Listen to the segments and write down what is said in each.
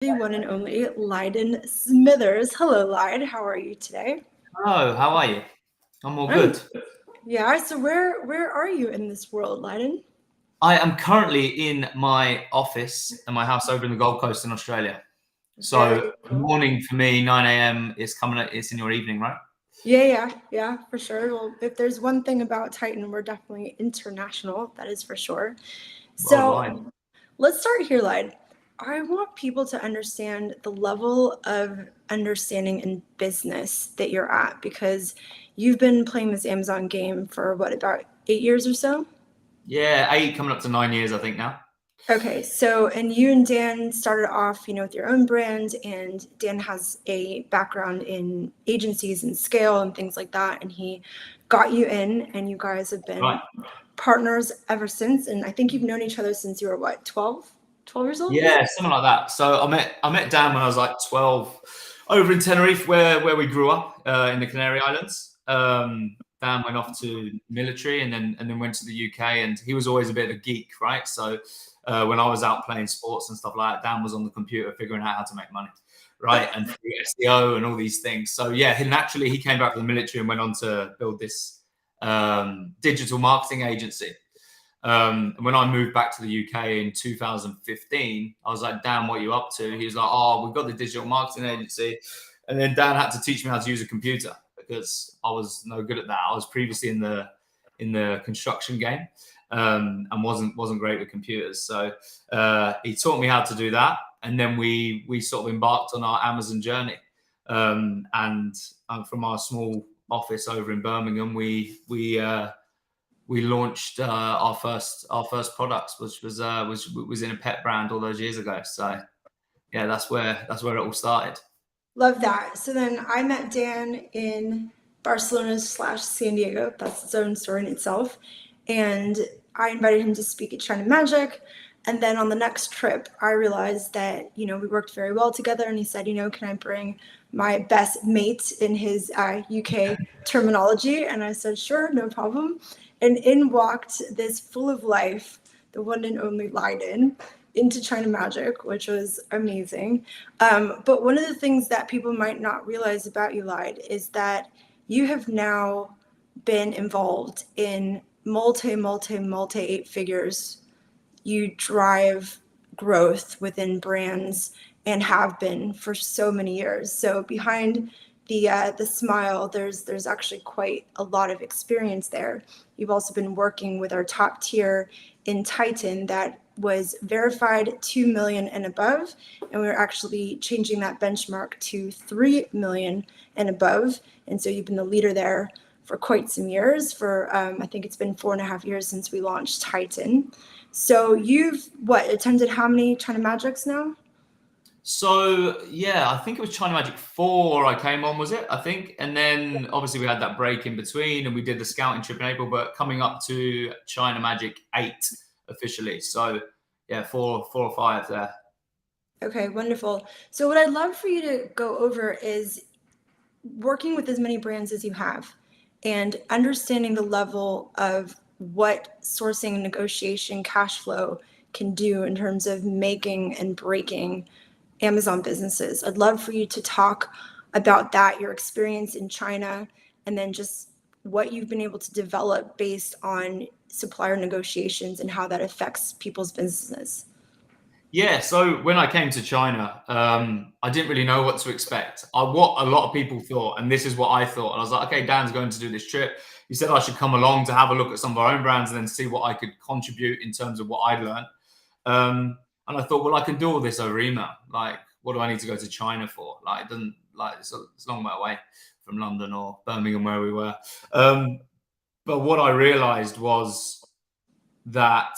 The one and only Lyden Smithers. Hello, Lyde. How are you today? Hello, how are you? I'm all I'm good. yeah. So where are you in this world, Lyden? I am currently in my office in my house over in the Gold Coast in Australia. So Very cool. morning for me, 9 a.m. is coming. It's in your evening, right? Yeah, for sure. Well, if there's one thing about Titan, we're definitely international. That is for sure. Worldwide. So let's start here, Lyde. I want people to understand the level of understanding in business that you're at because you've been playing this Amazon game for what, about 8 years or so? Yeah, 8 coming up to 9 years, I think now. Okay, so and you and Dan started off, with your own brand, and Dan has a background in agencies and scale and things like that, and he got you in, and you guys have Right. been partners ever since. And I think you've known each other since you were what, 12? 12 years old, is it? Yeah, something like that. So I met Dan when I was like 12, over in Tenerife, where we grew up in the Canary Islands. Dan went off to military and then went to the UK, and he was always a bit of a geek, right? So when I was out playing sports and stuff like that, Dan was on the computer figuring out how to make money, right? And through SEO and all these things. So yeah, naturally he came back from the military and went on to build this digital marketing agency. And when I moved back to the UK in 2015, I was like, Dan, what are you up to? He was like, oh, we've got the digital marketing agency. And then Dan had to teach me how to use a computer because I was no good at that. I was previously in the construction game and wasn't great with computers. So he taught me how to do that. And then we sort of embarked on our Amazon journey. And from our small office over in Birmingham, we launched our first products, which was in a pet brand all those years ago. So yeah, that's where it all started. Love that. So then I met Dan in Barcelona slash San Diego. That's its own story in itself. And I invited him to speak at China Magic. And then on the next trip, I realized that, we worked very well together. And he said, can I bring my best mate in his UK terminology? And I said, sure, no problem. And in walked this full of life, the one and only Lyden, into China Magic, which was amazing. But one of the things that people might not realize about you, Lyde, is that you have now been involved in multi 8 figures. You drive growth within brands and have been for so many years. So behind the smile, there's actually quite a lot of experience there. You've also been working with our top tier in Titan that was verified 2 million and above, and we're actually changing that benchmark to 3 million and above. And so you've been the leader there for quite some years. For I think it's been 4.5 years since we launched Titan. So you've attended how many China Magics now? So yeah, I think it was China Magic 4 I came on, was it? I think. And then obviously we had that break in between and we did the scouting trip in April, but coming up to China Magic 8 officially. So yeah, four or five there. Okay, wonderful. So what I'd love for you to go over is working with as many brands as you have and understanding the level of what sourcing, negotiation, cash flow can do in terms of making and breaking Amazon businesses. I'd love for you to talk about that, your experience in China, and then just what you've been able to develop based on supplier negotiations and how that affects people's businesses. Yeah, so when I came to China, I didn't really know what to expect. What a lot of people thought, and this is what I thought. And I was like, okay, Dan's going to do this trip. He said I should come along to have a look at some of our own brands and then see what I could contribute in terms of what I'd learned. And I thought, well, I can do all this over email. Like, what do I need to go to China for? Like, it doesn't like it's a long way away from London or Birmingham where we were. But what I realized was that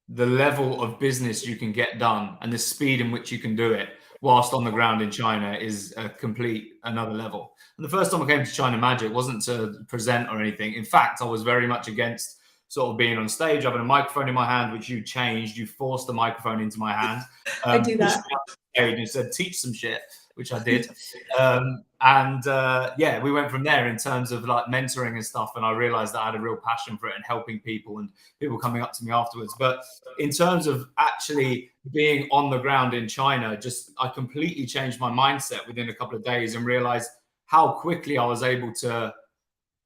the level of business you can get done and the speed in which you can do it whilst on the ground in China is a complete another level. And the first time I came to China Magic wasn't to present or anything. In fact, I was very much against sort of being on stage, having a microphone in my hand, which you changed. You forced the microphone into my hand, I do pushed me that. up the stage and said, teach some shit. which I did. Yeah, we went from there in terms of like mentoring and stuff. And I realized that I had a real passion for it and helping people and people coming up to me afterwards. But in terms of actually being on the ground in China, I completely changed my mindset within a couple of days and realized how quickly I was able to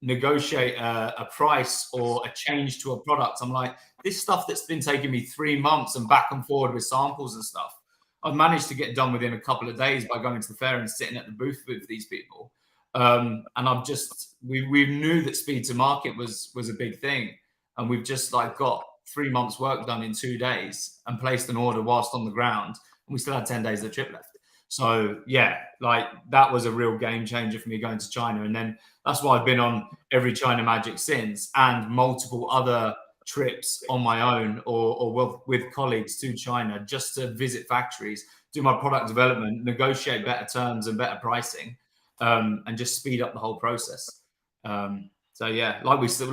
negotiate a price or a change to a product. I'm like, this stuff that's been taking me 3 months and back and forward with samples and stuff, I've managed to get done within a couple of days by going to the fair and sitting at the booth with these people. And we knew that speed to market was a big thing. And we've just like got 3 months work done in 2 days and placed an order whilst on the ground. And we still had 10 days of the trip left. So yeah, like that was a real game changer for me going to China. And then that's why I've been on every China Magic since, and multiple other trips on my own or with colleagues to China just to visit factories, do my product development, negotiate better terms and better pricing, and just speed up the whole process. So yeah, like we say,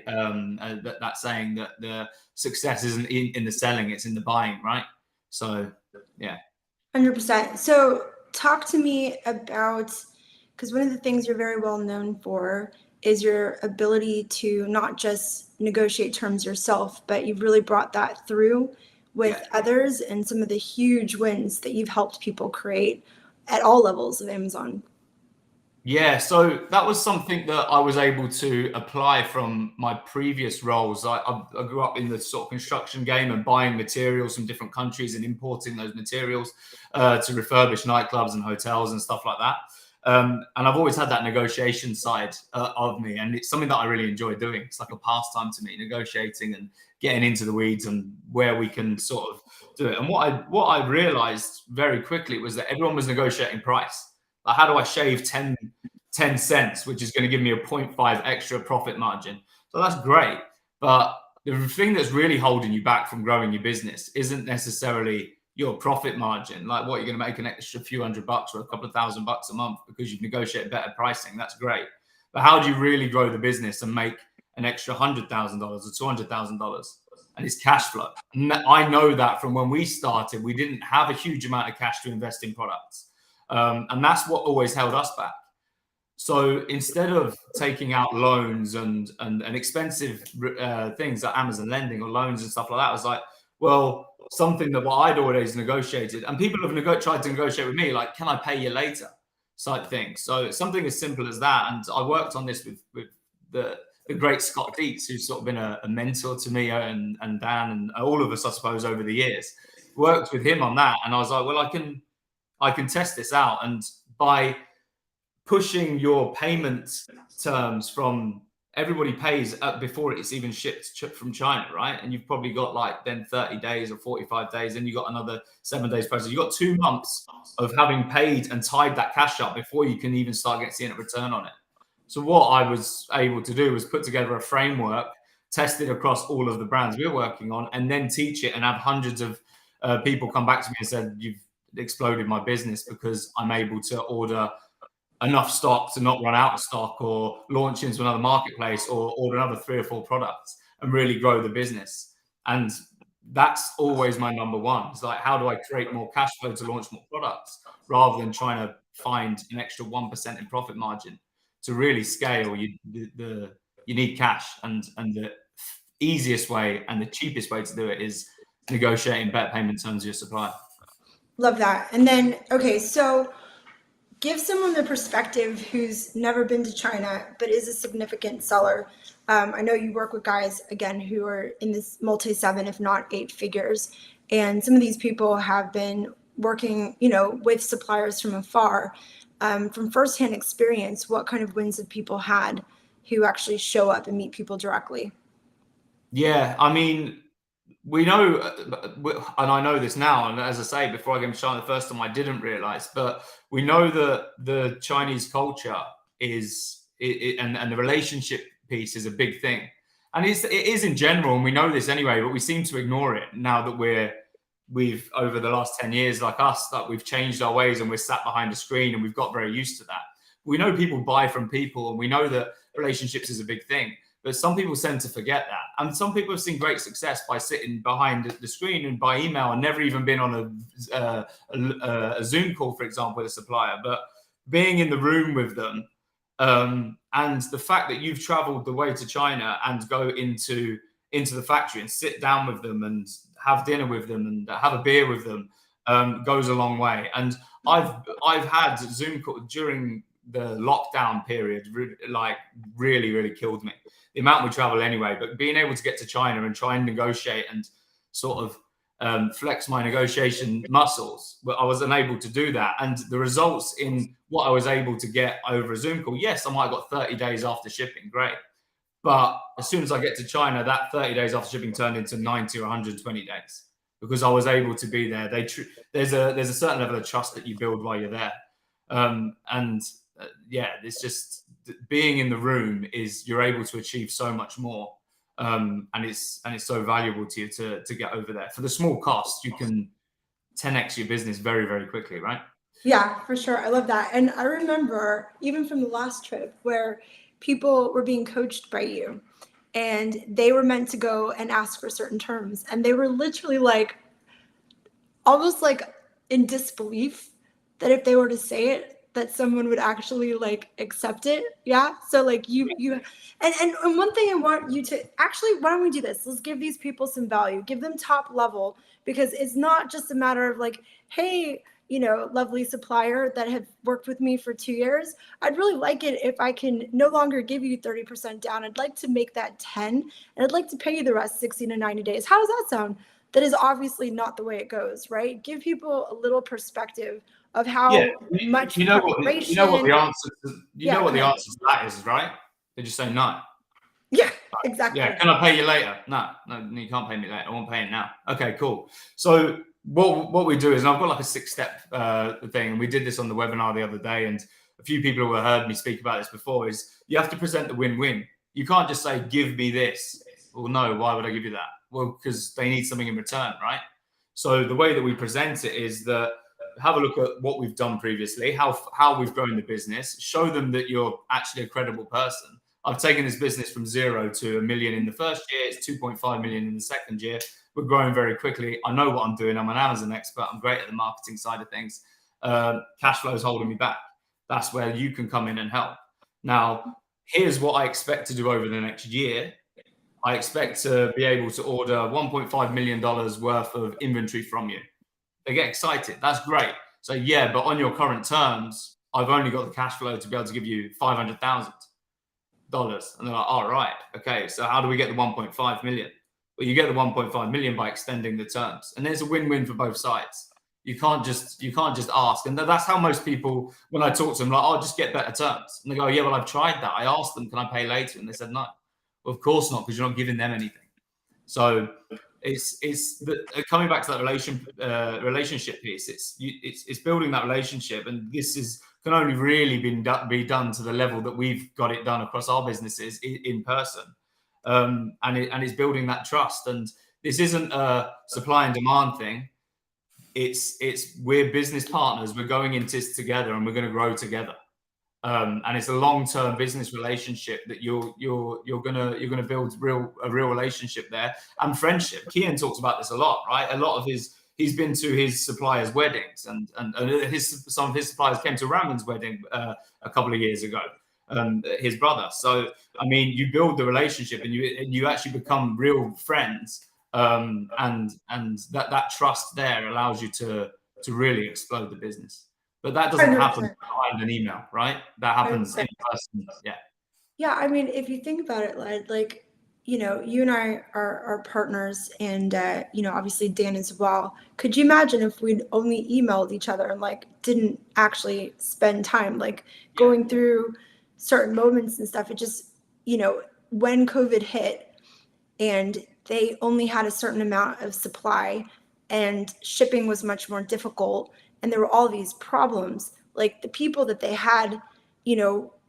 that saying that the success isn't in the selling, it's in the buying, right? So yeah. 100%. So talk to me about, because one of the things you're very well known for is your ability to not just negotiate terms yourself, but you've really brought that through with others and some of the huge wins that you've helped people create at all levels of Amazon. Yeah, so that was something that I was able to apply from my previous roles. I grew up in the sort of construction game and buying materials from different countries and importing those materials to refurbish nightclubs and hotels and stuff like that. And I've always had that negotiation side of me, and it's something that I really enjoy doing. It's like a pastime to me, negotiating and getting into the weeds and where we can sort of do it. And what I realized very quickly was that everyone was negotiating price. Like, how do I shave 10 cents, which is going to give me a 0.5 extra profit margin? So that's great. But the thing that's really holding you back from growing your business isn't necessarily your profit margin. Like, what, you're going to make an extra few $100 or a couple of $1,000 a month because you've negotiated better pricing. That's great. But how do you really grow the business and make an extra $100,000 or $200,000? And it's cash flow. And I know that from when we started, we didn't have a huge amount of cash to invest in products. And that's what always held us back. So instead of taking out loans and expensive things like Amazon lending or loans and stuff like that, I was like, well, something that what I'd always negotiated, and people have tried to negotiate with me, like, can I pay you later type thing. So it's something as simple as that. And I worked on this with the great Scott Dietz, who's sort of been a mentor to me and Dan and all of us, I suppose, over the years. Worked with him on that. And I was like, well, I can test this out. And by pushing your payment terms from everybody pays before it's even shipped from China, right? And you've probably got like then 30 days or 45 days, and you got another 7 days process. You've got 2 months of having paid and tied that cash up before you can even start seeing a return on it. So what I was able to do was put together a framework, test it across all of the brands we're working on, and then teach it and have hundreds of people come back to me and said, you've exploded my business because I'm able to order enough stock to not run out of stock or launch into another marketplace or order another 3 or 4 products and really grow the business. And that's always my number one. It's like, how do I create more cash flow to launch more products rather than trying to find an extra 1% in profit margin? To really scale, you need cash, and the easiest way and the cheapest way to do it is negotiating better payment terms with your supplier. Love that. And then, okay, so give someone the perspective who's never been to China but is a significant seller. I know you work with guys, again, who are in this multi-7, if not 8 figures. And some of these people have been working, with suppliers from afar. From firsthand experience, what kind of wins have people had who actually show up and meet people directly? Yeah, I mean, we know, and I know this now, and as I say, before I came to China the first time, I didn't realize, but we know that the Chinese culture is, and the relationship piece is a big thing. And it is in general, and we know this anyway, but we seem to ignore it now that we've over the last 10 years, like us, that we've changed our ways and we're sat behind a screen and we've got very used to that. We know people buy from people, and we know that relationships is a big thing. But some people tend to forget that. And some people have seen great success by sitting behind the screen and by email and never even been on a Zoom call, for example, with a supplier. But being in the room with them, and the fact that you've traveled the way to China and go into the factory and sit down with them and have dinner with them and have a beer with them goes a long way. And I've had Zoom call during the lockdown period, like really killed me. The amount we travel anyway, but being able to get to China and try and negotiate and sort of flex my negotiation muscles, but I was unable to do that. And the results in what I was able to get over a Zoom call, yes, I might have got 30 days after shipping, great. But as soon as I get to China, that 30 days after shipping turned into 90 or 120 days because I was able to be there. There's a certain level of trust that you build while you're there. Yeah, it's just being in the room is you're able to achieve so much more. And it's so valuable to you to get over there. For the small cost, you can 10x your business very quickly, right? Yeah, for sure. I love that. And I remember even from the last trip where people were being coached by you and they were meant to go and ask for certain terms. And they were literally like, almost like in disbelief that if they were to say it, that someone would actually like accept it. Yeah. So like and one thing I want you to actually, why don't we do this? Let's give these people some value, give them top level, because it's not just a matter of like, hey, lovely supplier that have worked with me for 2 years. I'd really like it if I can no longer give you 30% down. I'd like to make that 10 and I'd like to pay you the rest 60 to 90 days. How does that sound? That is obviously not the way it goes, right? Give people a little perspective of how much preparation. You know what the answer to that is, right? They just say no. Yeah, exactly. Yeah, can I pay you later? No, you can't pay me later. I won't pay it now. Okay, cool. So what we do is, and I've got like a 6-step thing, and we did this on the webinar the other day, and a few people who have heard me speak about this before, is you have to present the win-win. You can't just say, give me this. Well, no, why would I give you that? Well, because they need something in return, right? So the way that we present it is that have a look at what we've done previously, how we've grown the business, show them that you're actually a credible person. I've taken this business from 0 to 1 million in the first year. It's 2.5 million in the second year. We're growing very quickly. I know what I'm doing. I'm an Amazon expert. I'm great at the marketing side of things. Cash flow is holding me back. That's where you can come in and help. Now, here's what I expect to do over the next year. I expect to be able to order $1.5 million worth of inventory from you. They get excited. That's great. So yeah, but on your current terms, I've only got the cash flow to be able to give you $500,000. And they're like, all right, okay. So how do we get the 1.5 million? Well, you get the 1.5 million by extending the terms, and there's a win-win for both sides. You can't just ask, and that's how most people, when I talk to them, like, oh, just get better terms, and they go, yeah, well, I've tried that. I asked them, can I pay later? And they said no. Well, of course not, because you're not giving them anything. So it's coming back to that relationship piece. It's building that relationship, and this can only really be done to the level that we've got it done across our businesses in person, and it's building that trust. And this isn't a supply and demand thing. It's we're business partners. We're going into this together, and we're going to grow together. And it's a long-term business relationship that you're gonna build a real relationship there, and friendship. Kian talks about this a lot, right? A lot of he's been to his suppliers' weddings, and some of his suppliers came to Ramon's wedding a couple of years ago, his brother. So I mean, you build the relationship, and you actually become real friends, and that trust there allows you to really explode the business. But that doesn't 100%. Happen behind an email, right? That happens 100%. In person. Yeah. Yeah, I mean, if you think about it, like, you and I are partners, and obviously Dan as well. Could you imagine if we'd only emailed each other and like didn't actually spend time like going through certain moments and stuff? It just, when COVID hit and they only had a certain amount of supply and shipping was much more difficult, and there were all these problems, like the people that they had,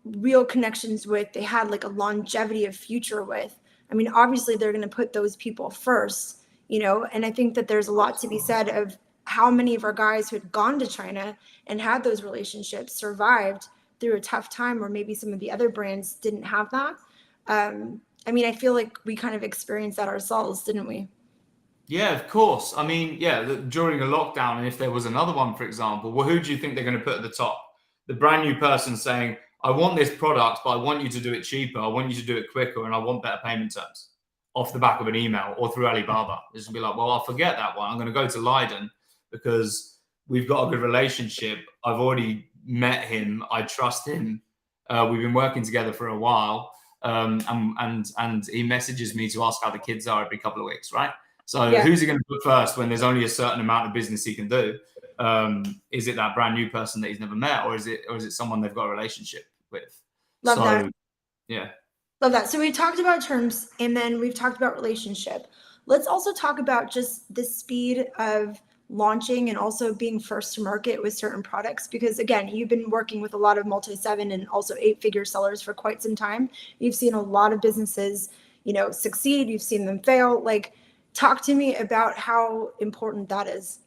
real connections with, they had like a longevity of future with. I mean, obviously they're going to put those people first, and I think that there's a lot to be said of how many of our guys who had gone to China and had those relationships survived through a tough time where maybe some of the other brands didn't have that. I mean, I feel like we kind of experienced that ourselves, didn't we? Yeah, of course. I mean, yeah, during a lockdown, and if there was another one, for example, well, who do you think they're going to put at the top? The brand new person saying, I want this product, but I want you to do it cheaper. I want you to do it quicker, and I want better payment terms off the back of an email or through Alibaba. It's going to be like, well, I'll forget that one. I'm going to go to Lyden because we've got a good relationship. I've already met him. I trust him. We've been working together for a while. And he messages me to ask how the kids are every couple of weeks, right? So Yeah. who's he going to put first when there's only a certain amount of business he can do? Is it that brand new person that he's never met, or is it someone they've got a relationship with? Love that. Yeah. Love that. So we talked about terms and then we've talked about relationship. Let's also talk about just the speed of launching and also being first to market with certain products, because again, you've been working with a lot of multi-seven and also 8-figure sellers for quite some time. You've seen a lot of businesses, succeed. You've seen them fail. Like, talk to me about how important that is.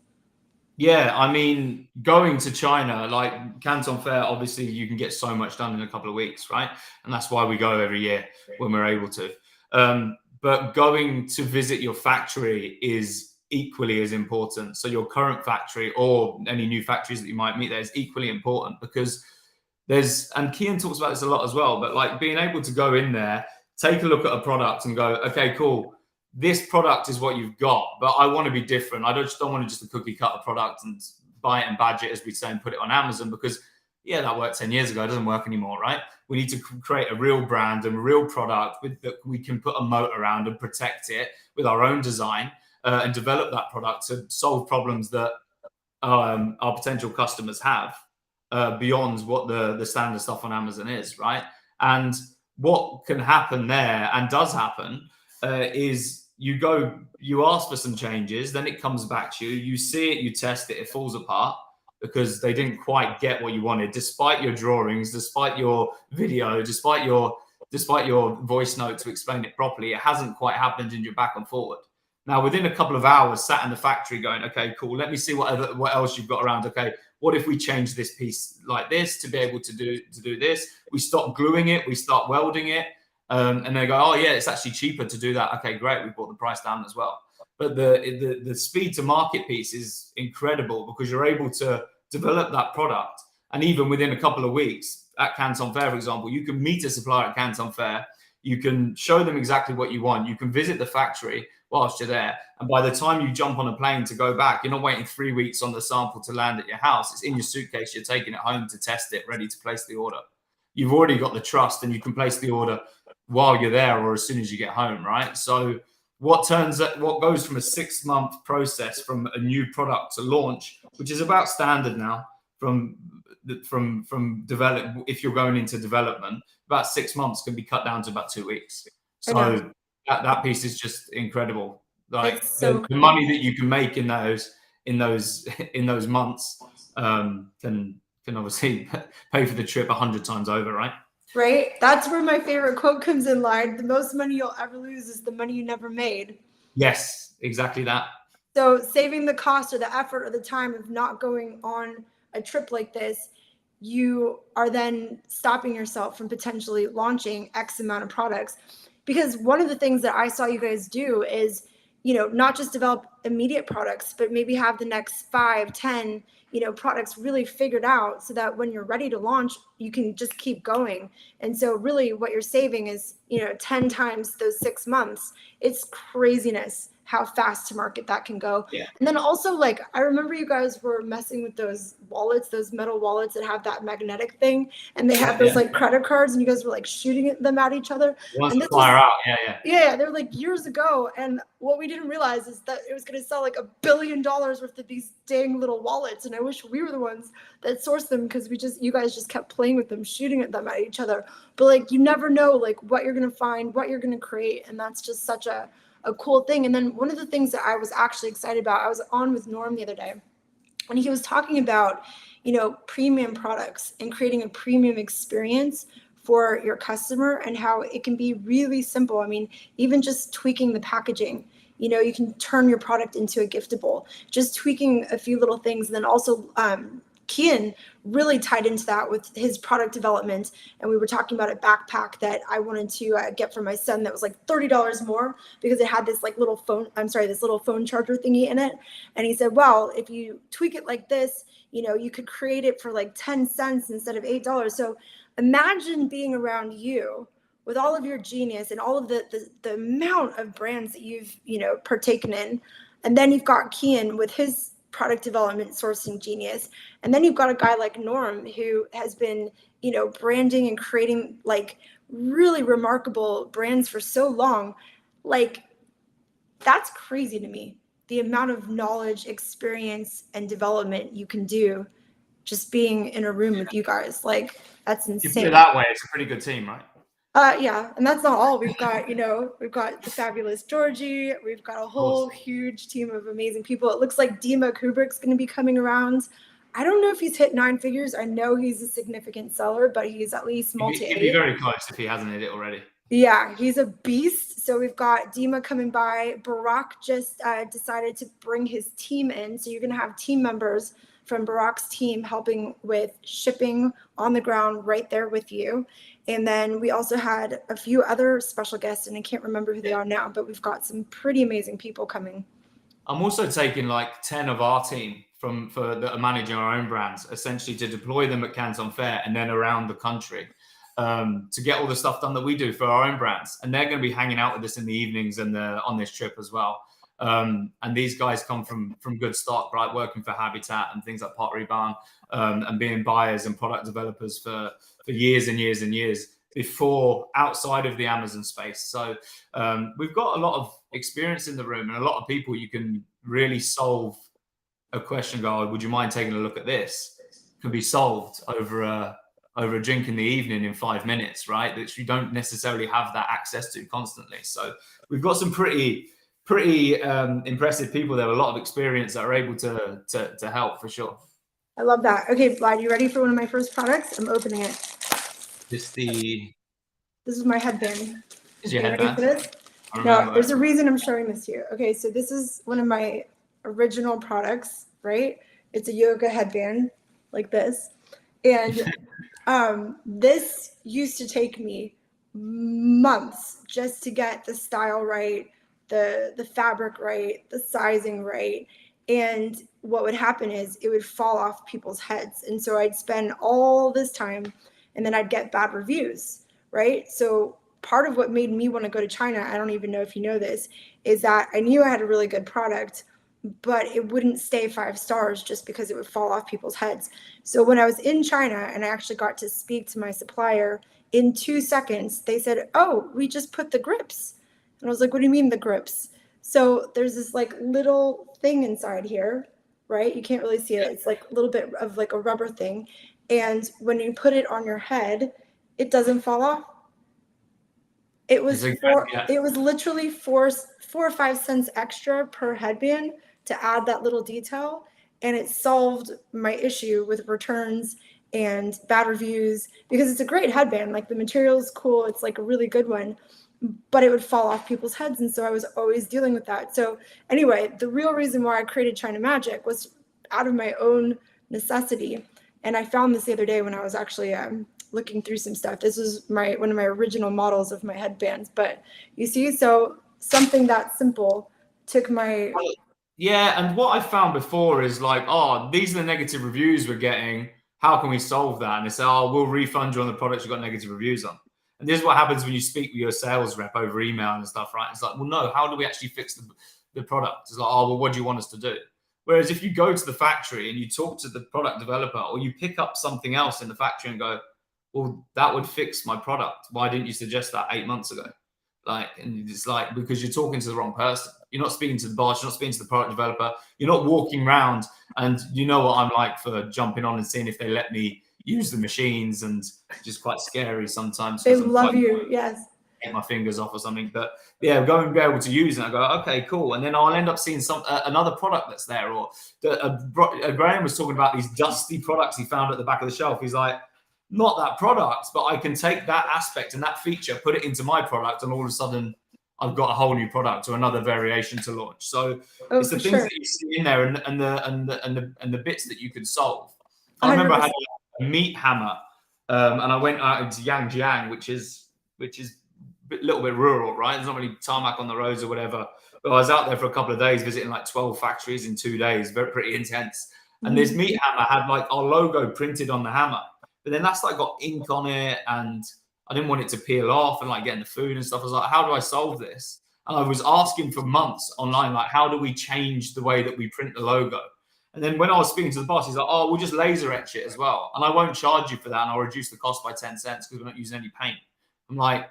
Yeah, I mean, going to China, like Canton Fair, obviously you can get so much done in a couple of weeks, right? And that's why we go every year when we're able to. But going to visit your factory is equally as important. So your current factory or any new factories that you might meet there is equally important, because and Kian talks about this a lot as well, but like being able to go in there, take a look at a product and go, okay, cool, this product is what you've got, but I want to be different. I just don't want to just a cookie cutter product and buy it and badge it, as we say, and put it on Amazon, because yeah, that worked 10 years ago. It doesn't work anymore, right? We need to create a real brand and a real product that we can put a moat around and protect it with our own design, and develop that product to solve problems that our potential customers have, beyond what the standard stuff on Amazon is, right? And what can happen there, and does happen, is you ask for some changes, then it comes back to you, you see it, you test it, it falls apart because they didn't quite get what you wanted, despite your drawings, despite your video, despite your voice note to explain it properly. It hasn't quite happened in your back and forward. Now, within a couple of hours, sat in the factory going, okay, cool, let me see what else you've got around. Okay, what if we change this piece like this to be able to do this? We stop gluing it, we start welding it. And they go, oh yeah, it's actually cheaper to do that. Okay, great, we brought the price down as well. But the speed to market piece is incredible, because you're able to develop that product, and even within a couple of weeks at Canton Fair, for example, you can meet a supplier at Canton Fair, you can show them exactly what you want, you can visit the factory whilst you're there, and by the time you jump on a plane to go back, you're not waiting 3 weeks on the sample to land at your house. It's in your suitcase, you're taking it home to test it, ready to place the order. You've already got the trust, and you can place the order while you're there or as soon as you get home, right? So what goes from a 6-month process from a new product to launch, which is about standard now, from develop, if you're going into development, about 6 months can be cut down to about 2 weeks. So that piece is just incredible. Like the money that you can make in those months can obviously pay for the trip 100 times over, right? Right? That's where my favorite quote comes in line. The most money you'll ever lose is the money you never made. Yes, exactly that. So saving the cost or the effort or the time of not going on a trip like this, you are then stopping yourself from potentially launching X amount of products. Because one of the things that I saw you guys do is, not just develop immediate products, but maybe have the next 5, 10, products really figured out, so that when you're ready to launch, you can just keep going. And so really what you're saving is, 10 times those 6 months. It's craziness how fast to market that can go. Yeah. And then also, like, I remember you guys were messing with those wallets, those metal wallets that have that magnetic thing, and they have those like credit cards, and you guys were like shooting them at each other. Once to fire out, Yeah, they were like years ago. And what we didn't realize is that it was going to sell like $1 billion worth of these dang little wallets. And I wish we were the ones that sourced them, because you guys just kept playing with them, shooting at them at each other. But like, you never know like what you're going to find, what you're going to create. And that's just such a cool thing. And then one of the things that I was actually excited about, I was on with Norm the other day, and he was talking about, premium products and creating a premium experience for your customer, and how it can be really simple. I mean, even just tweaking the packaging, you can turn your product into a giftable, just tweaking a few little things. And then also Kian really tied into that with his product development. And we were talking about a backpack that I wanted to get for my son that was like $30 more because it had this like little this little phone charger thingy in it. And he said, well, if you tweak it like this, you know, you could create it for like 10 cents instead of $8. So imagine being around you with all of your genius and all of the amount of brands that you've, you know, partaken in. And then you've got Kian with his product development sourcing genius. And then you've got a guy like Norm who has been, you know, branding and creating like really remarkable brands for so long. Like, that's crazy to me. The amount of knowledge, experience, and development you can do just being in a room with you guys. Like, that's insane. You put it that way, it's a pretty good team, right? Yeah, and that's not all. We've got, you know, we've got the fabulous Georgie. We've got a whole huge team of amazing people. It looks like Dima Kubrick's going to be coming around. I don't know if he's hit 9 figures. I know he's a significant seller, but he's at least multi-8. He'd be very close if he hasn't hit it already. Yeah, he's a beast. So we've got Dima coming by. Barack just decided to bring his team in. So you're going to have team members from Barack's team helping with shipping on the ground right there with you. And then we also had a few other special guests, and I can't remember who they are now, but we've got some pretty amazing people coming. I'm also taking like 10 of our team that are managing our own brands, essentially to deploy them at Canton Fair and then around the country to get all the stuff done that we do for our own brands. And they're going to be hanging out with us in the evenings and on this trip as well. And these guys come from good stock, right? Working for Habitat and things like Pottery Barn, and being buyers and product developers for years and years and years before outside of the Amazon space. So we've got a lot of experience in the room and a lot of people you can really solve a question. Go, would you mind taking a look at this? Can be solved over a drink in the evening in 5 minutes, right? That you don't necessarily have that access to constantly. So we've got some pretty impressive people there, a lot of experience that are able to help for sure. I love that. Okay, Vlad, you ready for one of my first products? I'm opening it. This is my headband. Is your headband? Ready for this? No, there's a reason I'm showing this to you. Okay, so this is one of my original products, right? It's a yoga headband like this. And this used to take me months just to get the style right, the fabric right, the sizing right. And what would happen is it would fall off people's heads. And so I'd spend all this time and then I'd get bad reviews, right? So part of what made me want to go to China, I don't even know if you know this, is that I knew I had a really good product, but it wouldn't stay 5 stars just because it would fall off people's heads. So when I was in China and I actually got to speak to my supplier, in 2 seconds, they said, oh, we just put the grips. And I was like, what do you mean the grips? So there's this like little thing inside here, right? You can't really see it. It's like a little bit of like a rubber thing. And when you put it on your head, it doesn't fall off. It was it was literally 4 or 5 cents extra per headband to add that little detail. And it solved my issue with returns and bad reviews because it's a great headband. Like the material is cool. It's like a really good one, but it would fall off people's heads. And so I was always dealing with that. So anyway, the real reason why I created China Magic was out of my own necessity. And I found this the other day when I was actually looking through some stuff. This was one of my original models of my headbands. But you see, so something that simple took my... Yeah, and what I found before is like, oh, these are the negative reviews we're getting. How can we solve that? And they say, oh, we'll refund you on the products you got negative reviews on. And this is what happens when you speak with your sales rep over email and stuff, right? It's like, well, no, how do we actually fix the product? It's like, oh, well, what do you want us to do? Whereas if you go to the factory and you talk to the product developer or you pick up something else in the factory and go, well, that would fix my product. Why didn't you suggest that 8 months ago? Like, and it's like, because you're talking to the wrong person. You're not speaking to the boss. You're not speaking to the product developer. You're not walking around, and you know what I'm like for jumping on and seeing if they let me use the machines, and just quite scary sometimes. They love you, yes. Get my fingers off or something, but yeah, go and be able to use it. I go, okay, cool, and then I'll end up seeing another product that's there, or Graham was talking about these dusty products he found at the back of the shelf. He's like, not that product, but I can take that aspect and that feature, put it into my product, and all of a sudden I've got a whole new product or another variation to launch. So it's the things that you see in there and the bits that you can solve. I remember I 100%. had a meat hammer, and I went out into Yangjiang, which is a little bit rural, right? There's not really tarmac on the roads or whatever. But I was out there for a couple of days visiting like 12 factories in 2 days, pretty intense. And this Mhm. meat hammer had like our logo printed on the hammer, but then that's like got ink on it, and I didn't want it to peel off and like getting the food and stuff. I was like, how do I solve this? And I was asking for months online, like, how do we change the way that we print the logo? And then when I was speaking to the boss, he's like, oh, we'll just laser etch it as well. And I won't charge you for that. And I'll reduce the cost by 10 cents because we're not using any paint. I'm like,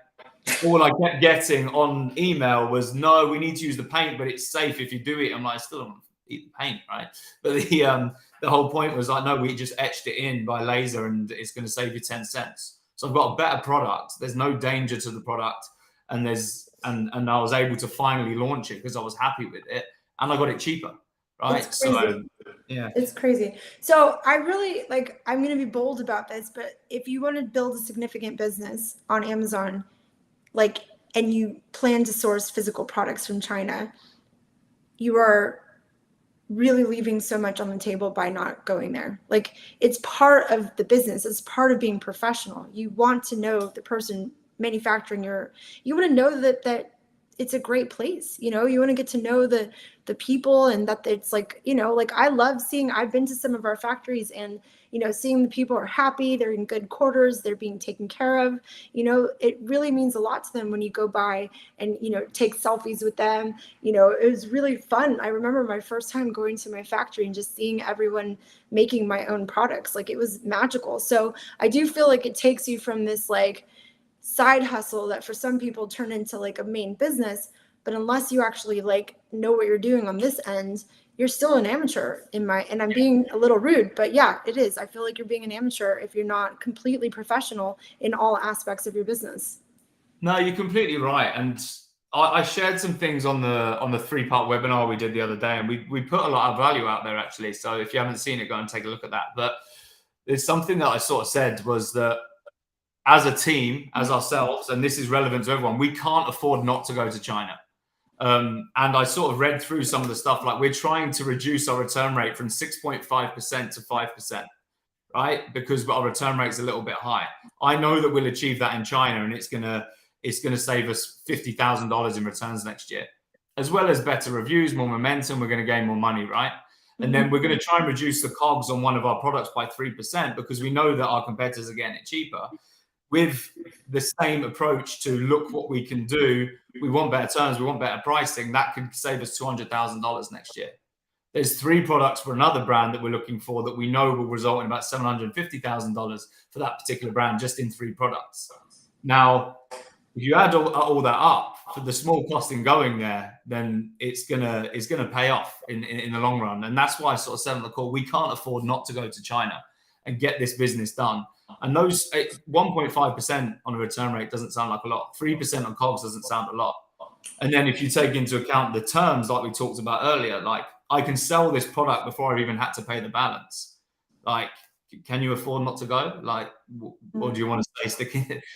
all I kept getting on email was, no, we need to use the paint, but it's safe if you do it. I'm like, I still don't eat the paint, right? But the whole point was like, no, we just etched it in by laser and it's going to save you 10 cents. So I've got a better product. There's no danger to the product. And I was able to finally launch it because I was happy with it and I got it cheaper, right? It's crazy. So yeah. It's crazy. So I really like, I'm going to be bold about this, but if you want to build a significant business on Amazon, like, and you plan to source physical products from China, you are really leaving so much on the table by not going there. Like, it's part of the business. It's part of being professional. You want to know the person manufacturing you want to know that it's a great place. You want to get to know the people, and that it's like, like, I love seeing, I've been to some of our factories, and seeing the people are happy, they're in good quarters, they're being taken care of. It really means a lot to them when you go by and take selfies with them. It was really fun. I remember my first time going to my factory and just seeing everyone making my own products. Like, it was magical. So I do feel like it takes you from this like side hustle that for some people turn into like a main business, but unless you actually like know what you're doing on this end, you're still an amateur and I'm being a little rude, but yeah, it is. I feel like you're being an amateur if you're not completely professional in all aspects of your business. No, you're completely right. And I shared some things on the 3-part webinar we did the other day, and we put a lot of value out there actually. So if you haven't seen it, go and take a look at that. But there's something that I sort of said was that as a team, as ourselves, and this is relevant to everyone, we can't afford not to go to China. And I sort of read through some of the stuff, like we're trying to reduce our return rate from 6.5% to 5%, right? Because our return rate's a little bit high. I know that we'll achieve that in China, and it's gonna save us $50,000 in returns next year, as well as better reviews, more momentum. We're going to gain more money, right? And then we're going to try and reduce the COGS on one of our products by 3% because we know that our competitors are getting it cheaper. With the same approach to look what we can do, we want better terms, we want better pricing, that could save us $200,000 next year. There's 3 products for another brand that we're looking for that we know will result in about $750,000 for that particular brand, just in 3 products. Now, if you add all that up for the small cost in going there, then it's gonna pay off in the long run. And that's why I sort of said on the call, we can't afford not to go to China and get this business done. And those 1.5% on a return rate doesn't sound like a lot. 3% on COGS doesn't sound a lot. And then if you take into account the terms, like we talked about earlier, like I can sell this product before I've even had to pay the balance. Like, can you afford not to go? Like, or do you want to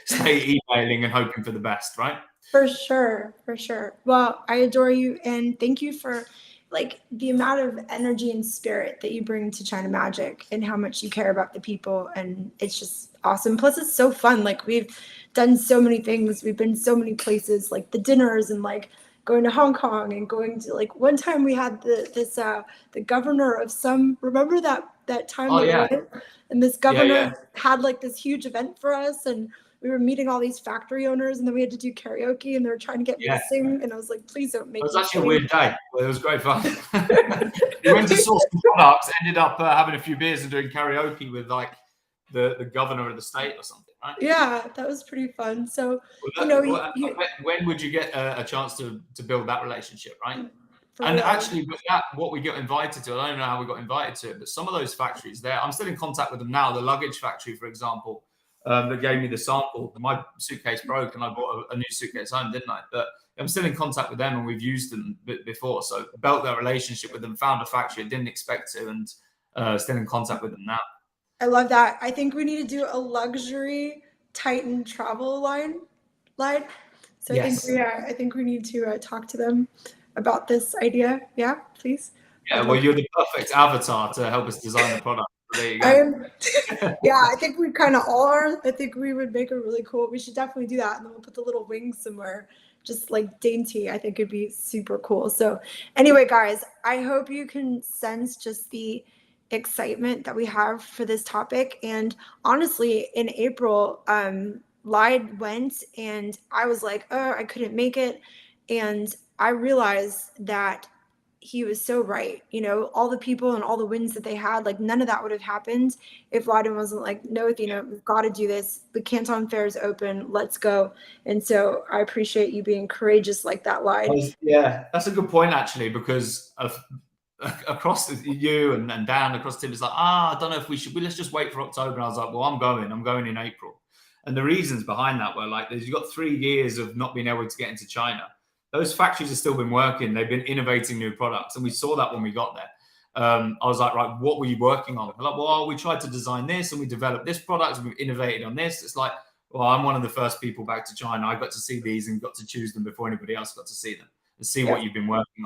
stay emailing and hoping for the best, right? For sure, for sure. Well, I adore you, and thank you for like the amount of energy and spirit that you bring to China Magic and how much you care about the people, and it's just awesome. Plus, it's so fun. Like, we've done so many things. We've been so many places, like the dinners and like going to Hong Kong and going to like one time we had the governor of some, remember that time Oh we yeah, went, and this governor yeah. had like this huge event for us, and we were meeting all these factory owners, and then we had to do karaoke, and they were trying to get me to sing, and I was like, please don't make It was me actually sing. a weird day, but it was great fun. We went to source some products, ended up having a few beers and doing karaoke with like the governor of the state or something, right? Yeah, that was pretty fun. So, when would you get a chance to build that relationship, right? for And real. actually, with that, what we got invited to, I don't even know how we got invited to it, but some of those factories there, I'm still in contact with them now. The luggage factory, for example, that gave me the sample. My suitcase broke, and I bought a new suitcase home, didn't I? But I'm still in contact with them, and we've used them before. So built that relationship with them, found a factory I didn't expect to, and still in contact with them now. I love that. I think we need to do a luxury Titan travel line. So Yes. I think we need to talk to them about this idea. Yeah, please. Yeah, well, you're the perfect avatar to help us design the product. So there you I go. am, yeah, I think we kind of all are. I think we would make a really cool. We should definitely do that, and then we'll put the little wings somewhere, just like dainty. I think it'd be super cool. So, anyway, guys, I hope you can sense just the excitement that we have for this topic. And honestly, in April, Lyde went, and I was like, oh, I couldn't make it, and I realized that he was so right. You know, all the people and all the wins that they had, like none of that would have happened if Lyden wasn't like, no, Athena, we've got to do this. The Canton Fair is open. Let's go. And so I appreciate you being courageous like that, Lyde. Yeah, that's a good point actually, because across you and Dan, across the team, it's like, I don't know if we should. Let's just wait for October. And I was like, well, I'm going in April. And the reasons behind that were like, you've got 3 years of not being able to get into China. Those factories have still been working. They've been innovating new products. And we saw that when we got there. I was like, right, what were you working on? They're like, well, we tried to design this and we developed this product and we've innovated on this. It's like, well, I'm one of the first people back to China. I got to see these and got to choose them before anybody else got to see them and see what you've been working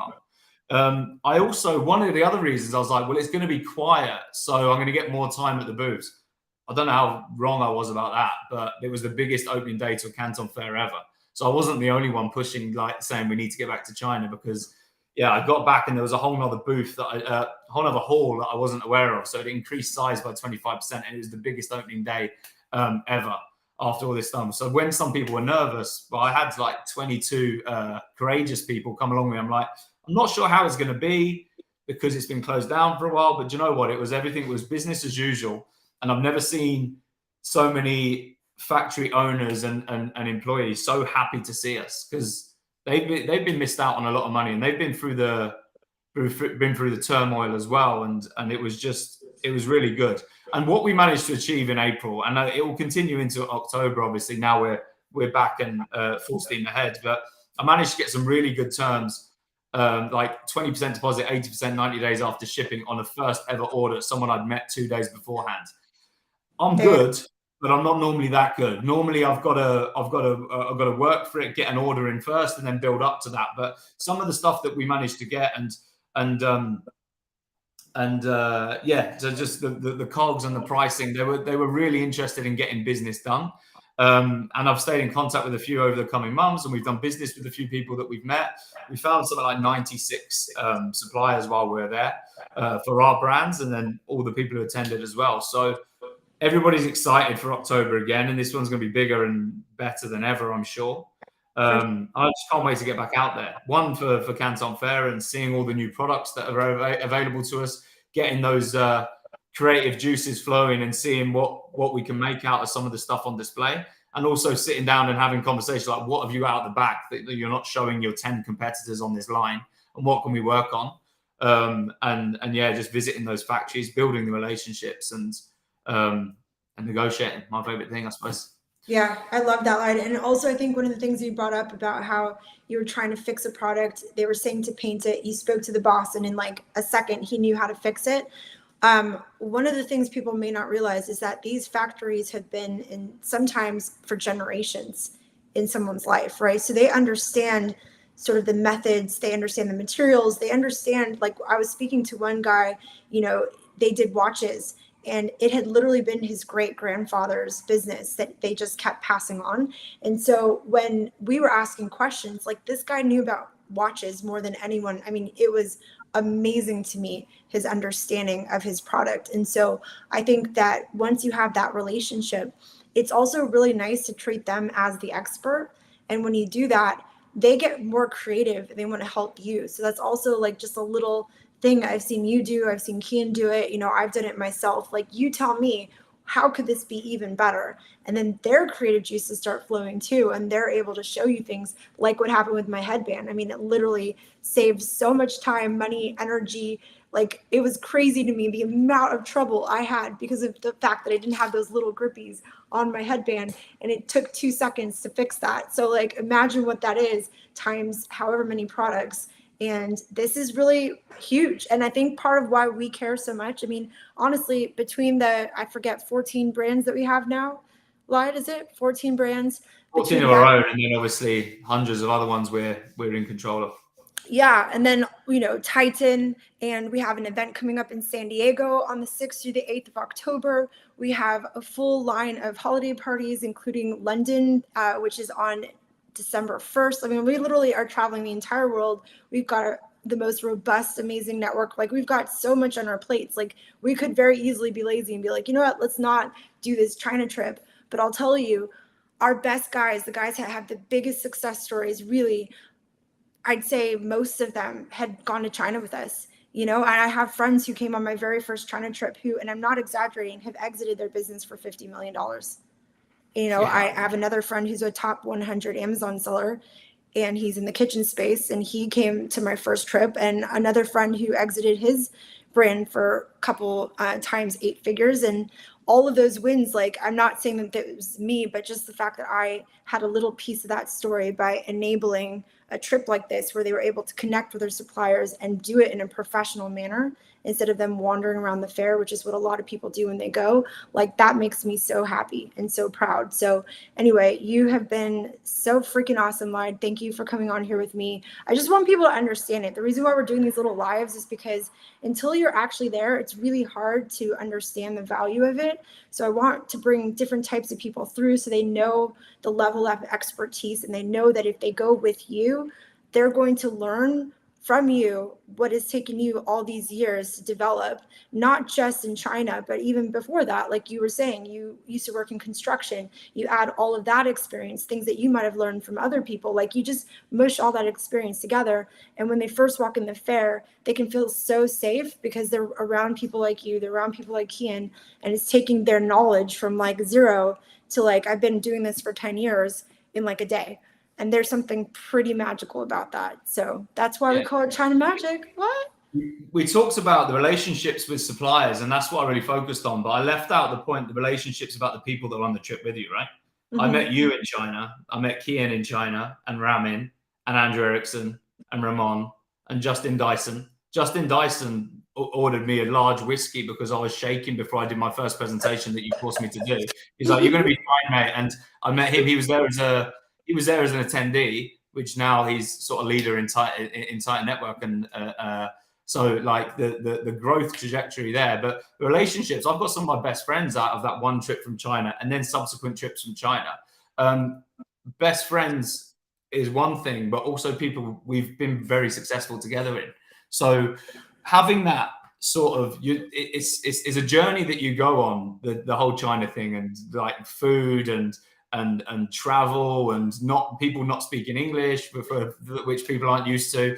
on. I also, one of the other reasons I was like, well, it's going to be quiet, so I'm going to get more time at the booths. I don't know how wrong I was about that, but it was the biggest opening day to a Canton Fair ever. So I wasn't the only one pushing, like saying we need to get back to China, because yeah, I got back and there was a whole nother booth that a whole other hall that I wasn't aware of. So it increased size by 25%, and it was the biggest opening day ever after all this time. So when some people were nervous, but I had like 22 courageous people come along with me. I'm like, I'm not sure how it's going to be because it's been closed down for a while, but you know what? Everything was business as usual. And I've never seen so many factory owners and employees so happy to see us, because they've been missed out on a lot of money, and they've been through the turmoil as well. And it was really good. And what we managed to achieve in April, and it will continue into October, obviously, now we're back and full steam ahead. But I managed to get some really good terms, like 20% deposit, 80% 90 days after shipping on a first ever order, someone I'd met 2 days beforehand. I'm good, but I'm not normally that good. Normally, I've got to work for it, get an order in first, and then build up to that. But some of the stuff that we managed to get, so just the cogs and the pricing, they were really interested in getting business done. And I've stayed in contact with a few over the coming months, and we've done business with a few people that we've met. We found something like 96 suppliers while we were there for our brands, and then all the people who attended as well. So everybody's excited for October again, and this one's going to be bigger and better than ever, I'm sure. I just can't wait to get back out there. One, for Canton Fair and seeing all the new products that are available to us, getting those creative juices flowing and seeing what we can make out of some of the stuff on display, and also sitting down and having conversations like, what have you out the back that you're not showing your 10 competitors on this line, and what can we work on? And yeah, just visiting those factories, building the relationships, and negotiating. My favorite thing, I suppose. Yeah, I love that line. And also, I think one of the things you brought up about how you were trying to fix a product, they were saying to paint it, you spoke to the boss, and in like a second, he knew how to fix it. One of the things people may not realize is that these factories have been in sometimes for generations in someone's life, right? So they understand sort of the methods, they understand the materials, they understand, like I was speaking to one guy, you know, they did watches, and it had literally been his great grandfather's business that they just kept passing on. And so when we were asking questions, like this guy knew about watches more than anyone. I mean, it was amazing to me, his understanding of his product. And so I think that once you have that relationship, it's also really nice to treat them as the expert. And when you do that, they get more creative and they want to help you. So that's also like just a little thing I've seen you do. I've seen Kian do it. You know, I've done it myself. Like, you tell me, how could this be even better? And then their creative juices start flowing too. And they're able to show you things like what happened with my headband. I mean, it literally saved so much time, money, energy. Like, it was crazy to me, the amount of trouble I had because of the fact that I didn't have those little grippies on my headband. And it took 2 seconds to fix that. So like, imagine what that is times however many products. And this is really huge. And I think part of why we care so much, I mean, honestly, between I forget, 14 brands that we have now, Lyde, is it? 14 brands? 14 of our own, and then obviously hundreds of other ones we're in control of. Yeah, and then Titan, and we have an event coming up in San Diego on the 6th through the 8th of October. We have a full line of holiday parties, including London, which is on December 1st. I mean, we literally are traveling the entire world. We've got the most robust, amazing network. Like, we've got so much on our plates. Like, we could very easily be lazy and be like, you know what, let's not do this China trip. But I'll tell you, our best guys, the guys that have the biggest success stories, really, I'd say most of them had gone to China with us, and I have friends who came on my very first China trip who, and I'm not exaggerating, have exited their business for $50 million. I have another friend who's a top 100 Amazon seller, and he's in the kitchen space, and he came to my first trip, and another friend who exited his brand for a couple times 8 figures. And all of those wins, like, I'm not saying that it was me, but just the fact that I had a little piece of that story by enabling a trip like this, where they were able to connect with their suppliers and do it in a professional manner instead of them wandering around the fair, which is what a lot of people do when they go. Like, that makes me so happy and so proud. So anyway, you have been so freaking awesome, Lyden. Thank you for coming on here with me. I just want people to understand it. The reason why we're doing these little lives is because until you're actually there, it's really hard to understand the value of it. So I want to bring different types of people through so they know the level of expertise, and they know that if they go with you, they're going to learn from you what has taken you all these years to develop, not just in China, but even before that. Like you were saying, you used to work in construction. You add all of that experience, things that you might have learned from other people. Like, you just mush all that experience together. And when they first walk in the fair, they can feel so safe because they're around people like you, they're around people like Kian, and it's taking their knowledge from like zero to like, I've been doing this for 10 years in like a day. And there's something pretty magical about that. So that's why we call it China Magic. What? We talked about the relationships with suppliers, and that's what I really focused on. But I left out the point, the relationships about the people that were on the trip with you, right? Mm-hmm. I met you in China. I met Kian in China, and Ramin, and Andrew Erickson, and Ramon, and Justin Dyson. Justin Dyson ordered me a large whiskey because I was shaking before I did my first presentation that you forced me to do. He's like, "You're going to be fine, mate." And I met him. He was there as an attendee, which now he's sort of leader in Titan Network, and so like the growth trajectory there. But the relationships, I've got some of my best friends out of that one trip from China, and then subsequent trips from China. Best friends is one thing, but also people we've been very successful together in. So having that sort of, it's a journey that you go on, the whole China thing, and like food and travel, and people not speaking English, for which people aren't used to,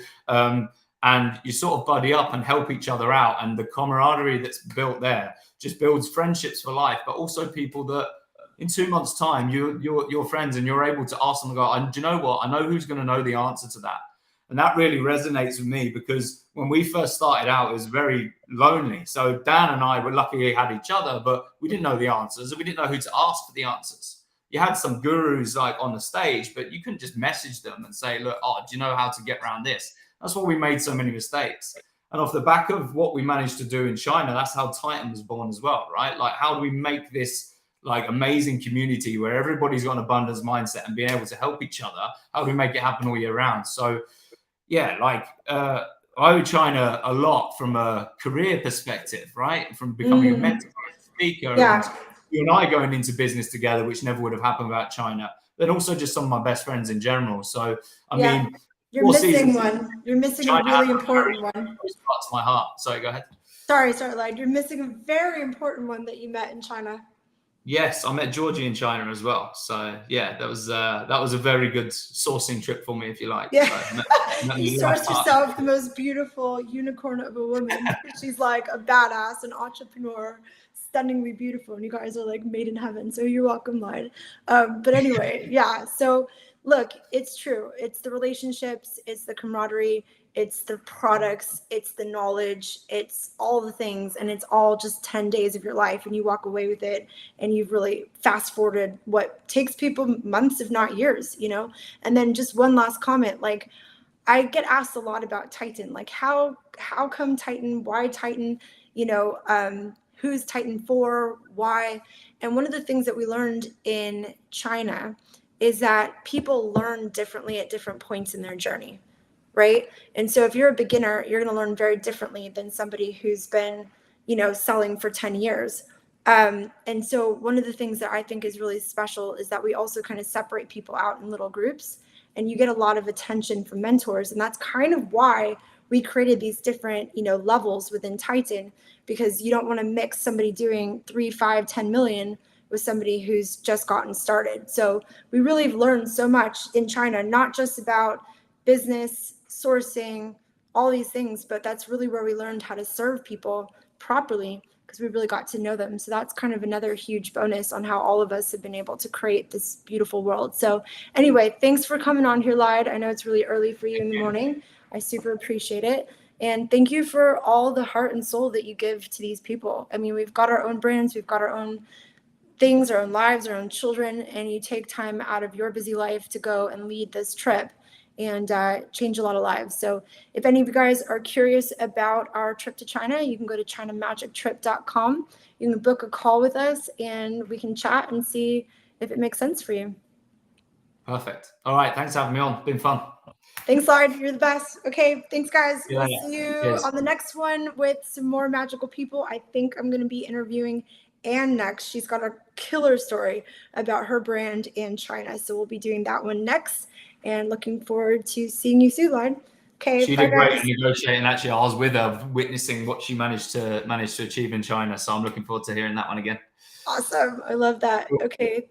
and you sort of buddy up and help each other out, and the camaraderie that's built there just builds friendships for life. But also people that in 2 months' time you're friends, and you're able to ask them, do you know what? I know who's going to know the answer to that. And that really resonates with me, because when we first started out, it was very lonely. So Dan and I were lucky we had each other, but we didn't know the answers, and we didn't know who to ask for the answers. You had some gurus like on the stage, but you couldn't just message them and say, look, do you know how to get around this? That's why we made so many mistakes. And off the back of what we managed to do in China, that's how Titan was born as well, right? Like, how do we make this like amazing community where everybody's got an abundance mindset and being able to help each other? How do we make it happen all year round? So yeah, like I owe China a lot from a career perspective, right? From becoming a mentor, speaker, and you and I going into business together, which never would have happened without China. Then also just some of my best friends in general. So I mean, you're missing one. You're missing a really important one. Close to my heart. Sorry, go ahead. Sorry, Lyden. You're missing a very important one that you met in China. Yes, I met Georgie in China as well. So yeah, that was a very good sourcing trip for me, if you like. Yeah, so, you sourced yourself the most beautiful unicorn of a woman. She's like a badass, an entrepreneur, stunningly beautiful, and you guys are like made in heaven. So you're welcome, Lyden. But anyway, yeah. So look, it's true. It's the relationships, it's the camaraderie, it's the products, it's the knowledge, it's all the things, and it's all just 10 days of your life, and you walk away with it, and you've really fast forwarded what takes people months, if not years, And then just one last comment, like, I get asked a lot about Titan, like how come Titan, why Titan, who's Titan for, why? And one of the things that we learned in China is that people learn differently at different points in their journey. right? And so if you're a beginner, you're going to learn very differently than somebody who's been, selling for 10 years. And so one of the things that I think is really special is that we also kind of separate people out in little groups, and you get a lot of attention from mentors. And that's kind of why we created these different, levels within Titan, because you don't want to mix somebody doing 3, 5, 10 million with somebody who's just gotten started. So we really have learned so much in China, not just about business, sourcing, all these things, but that's really where we learned how to serve people properly, because we really got to know them. So that's kind of another huge bonus on how all of us have been able to create this beautiful world. So anyway, thanks for coming on here, Lyden. I know it's really early for you in the morning. I super appreciate it. And thank you for all the heart and soul that you give to these people. I mean, we've got our own brands, we've got our own things, our own lives, our own children, and you take time out of your busy life to go and lead this trip and change a lot of lives. So if any of you guys are curious about our trip to China, you can go to ChinaMagicTrip.com. You can book a call with us and we can chat and see if it makes sense for you. Perfect. All right. Thanks for having me on. Been fun. Thanks, Lyden. You're the best. Okay, thanks, guys. Yeah, We'll see you on the next one with some more magical people. I think I'm going to be interviewing Anne next. She's got a killer story about her brand in China. So we'll be doing that one next, and looking forward to seeing you soon, Lyden. Okay, she bye, did great guys. at negotiating. Actually, I was with her, witnessing what she managed to achieve in China. So I'm looking forward to hearing that one again. Awesome. I love that. Okay.